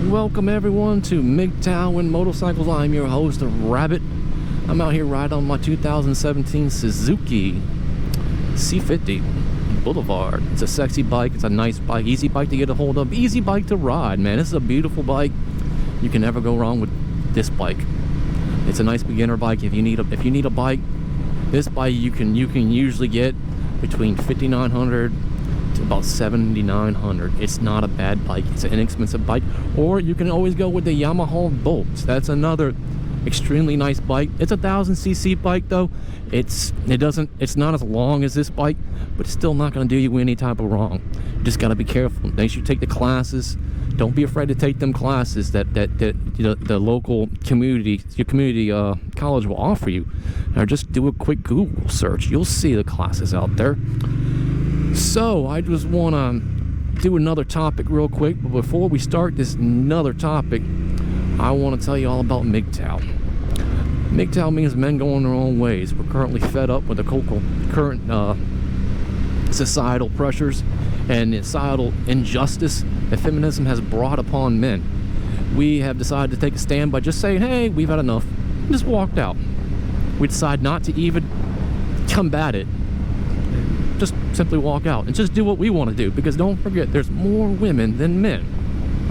Welcome everyone to mgtow and Motorcycles. I'm your host, Rabbit. I'm out here riding on my 2017 Suzuki C50 Boulevard. It's a sexy bike, it's a nice bike, easy bike to get a hold of, easy bike to ride, man. This is a beautiful bike. You can never go wrong with this bike. It's a nice beginner bike. If you need a bike, this bike you can usually get between $5,900 to about $7,900. It's not a bad bike. It's an inexpensive bike. Or you can always go with the Yamaha Bolts. That's another extremely nice bike. It's a 1,000cc bike though. It's not as long as this bike, but it's still not going to do you any type of wrong. You just got to be careful. Make sure you take the classes. Don't be afraid to take them classes that the local community college will offer you. Or just do a quick Google search. You'll see the classes out there. So I just want to do another topic real quick, but before we start this another topic, I want to tell you all about mgtow. mgtow means men going their own ways. We're currently fed up with the current societal pressures and societal injustice that feminism has brought upon men. We have decided to take a stand by just saying, hey, we've had enough. We just walked out. We decide not to even combat it. Just simply walk out and just do what we want to do, because don't forget, there's more women than men.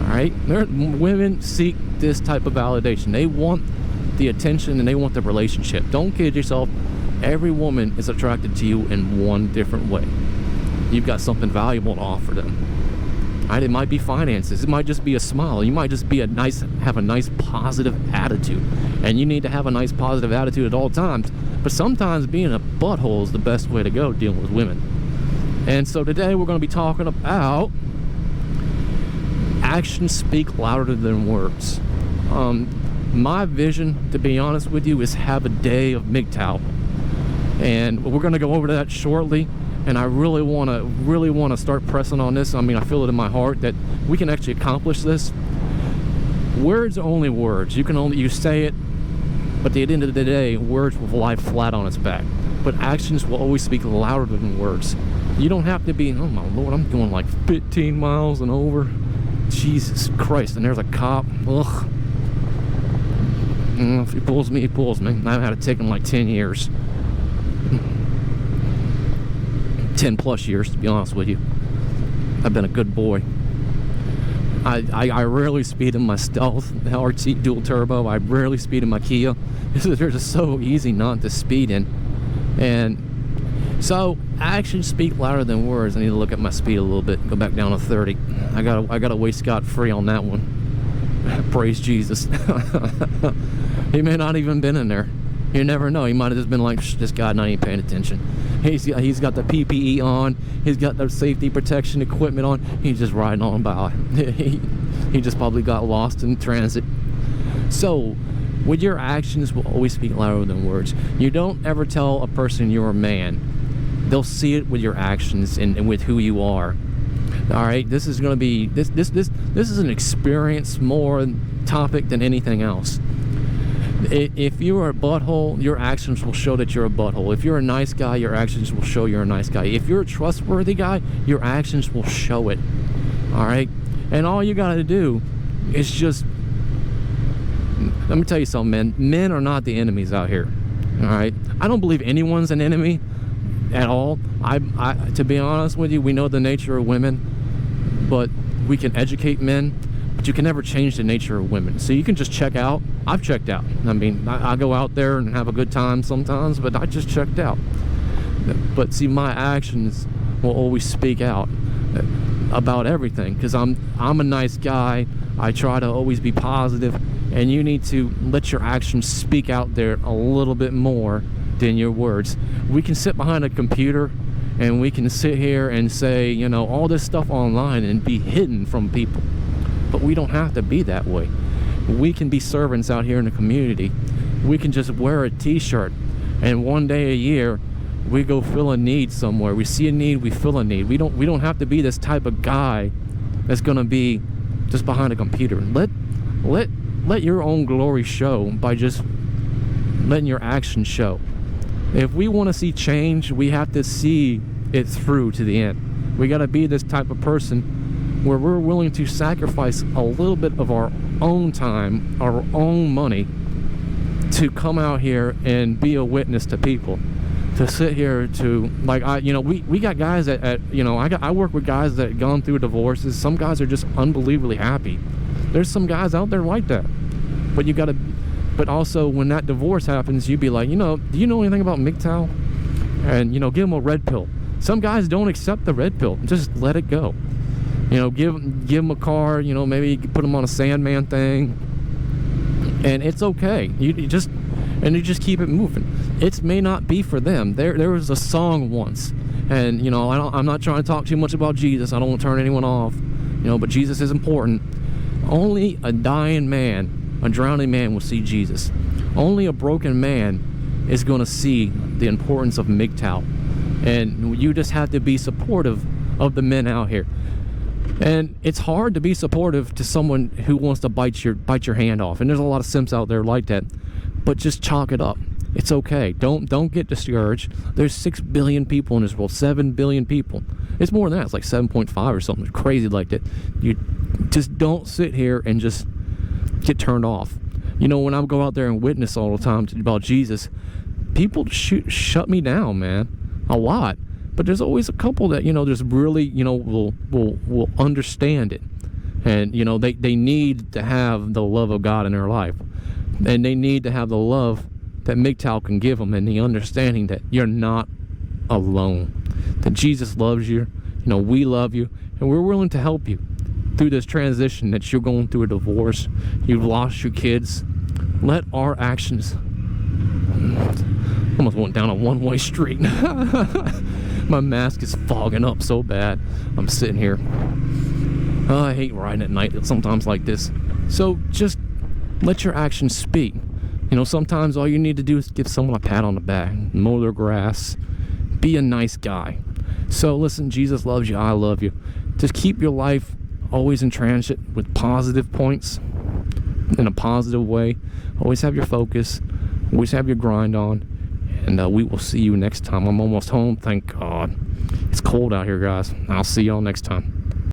All right, women seek this type of validation. They want the attention and they want the relationship. Don't kid yourself. Every woman is attracted to you in one different way. You've got something valuable to offer them. Right? It might be finances. It might just be a smile. You might just be have a nice positive attitude, and you need to have a nice positive attitude at all times. But sometimes being a butthole is the best way to go dealing with women. And so today we're going to be talking about actions speak louder than words. My vision, to be honest with you, is have a day of mgtow, and we're going to go over that shortly. And I really want to start pressing on this. I mean, I feel it in my heart that we can actually accomplish this. Words are only words. You say it, but at the end of the day, words will lie flat on its back. But actions will always speak louder than words. You don't have to be, oh my Lord, I'm going like 15 miles and over. Jesus Christ, and there's a cop. Ugh. If he pulls me, he pulls me. I've had it taken like 10 years. 10 plus years, to be honest with you. I've been a good boy. I rarely speed in my Stealth RT dual turbo. I rarely speed in my Kia. They're just so easy not to speed in. And so actions speak louder than words. I need to look at my speed a little bit, go back down to 30. I got away scot-free on that one. Praise Jesus. He may not even been in there. You never know. He might have just been like, this guy not even paying attention. He's got the PPE on. He's got the safety protection equipment on. He's just riding on by. He just probably got lost in transit. So, with your actions will always speak louder than words. You don't ever tell a person you're a man. They'll see it with your actions and with who you are. All right, this is going to be this is an experience more topic than anything else. If you're a butthole, your actions will show that you're a butthole. If you're a nice guy, your actions will show you're a nice guy. If you're a trustworthy guy, your actions will show it. All right? And all you got to do is just... Let me tell you something, man. Men are not the enemies out here. All right? I don't believe anyone's an enemy at all. To be honest with you, we know the nature of women, but we can educate men. But you can never change the nature of women. So you can just check out. I've checked out. I mean, I go out there and have a good time sometimes, but I just checked out. But see, my actions will always speak out about everything, because I'm a nice guy. I try to always be positive, and you need to let your actions speak out there a little bit more than your words. We can sit behind a computer and we can sit here and say, you know, all this stuff online and be hidden from people. But we don't have to be that way. We can be servants out here in the community. We can just wear a t-shirt, and one day a year we go fill a need somewhere. We see a need, we fill a need. We don't have to be this type of guy that's gonna be just behind a computer. Let your own glory show by just letting your actions show. If we want to see change, we have to see it through to the end. We got to be this type of person where we're willing to sacrifice a little bit of our own time, our own money, to come out here and be a witness to people. To sit here to, like, we got guys I work with guys that have gone through divorces. Some guys are just unbelievably happy. There's some guys out there like that. But you gotta, but also when that divorce happens, you be like, do you know anything about mgtow? And, give them a red pill. Some guys don't accept the red pill. Just let it go. Give them a car, maybe put them on a Sandman thing. And it's okay. You just keep it moving. It may not be for them. There was a song once, and I'm not trying to talk too much about Jesus. I don't want to turn anyone off, but Jesus is important. Only a dying man, a drowning man will see Jesus. Only a broken man is going to see the importance of mgtow. And you just have to be supportive of the men out here. And it's hard to be supportive to someone who wants to bite your hand off. And there's a lot of simps out there like that. But just chalk it up. It's okay. Don't get discouraged. There's 6 billion people in this world. 7 billion people. It's more than that. It's like 7.5 or something crazy like that. You just don't sit here and just get turned off. When I go out there and witness all the time about Jesus, people shut me down, man. A lot. But there's always a couple that, just really, will understand it. And, they need to have the love of God in their life. And they need to have the love that mgtow can give them, and the understanding that you're not alone. That Jesus loves you, we love you, and we're willing to help you through this transition that you're going through a divorce, you've lost your kids. Let our actions... Almost went down a one-way street. My mask is fogging up so bad. I'm sitting here. I hate riding at night sometimes like this. So just let your actions speak. Sometimes all you need to do is give someone a pat on the back, mow their grass, be a nice guy. So listen, Jesus loves you, I love you. Just keep your life always in transit with positive points, in a positive way. Always have your focus, always have your grind on, and we will see you next time. I'm almost home, thank God. It's cold out here, guys. I'll see y'all next time.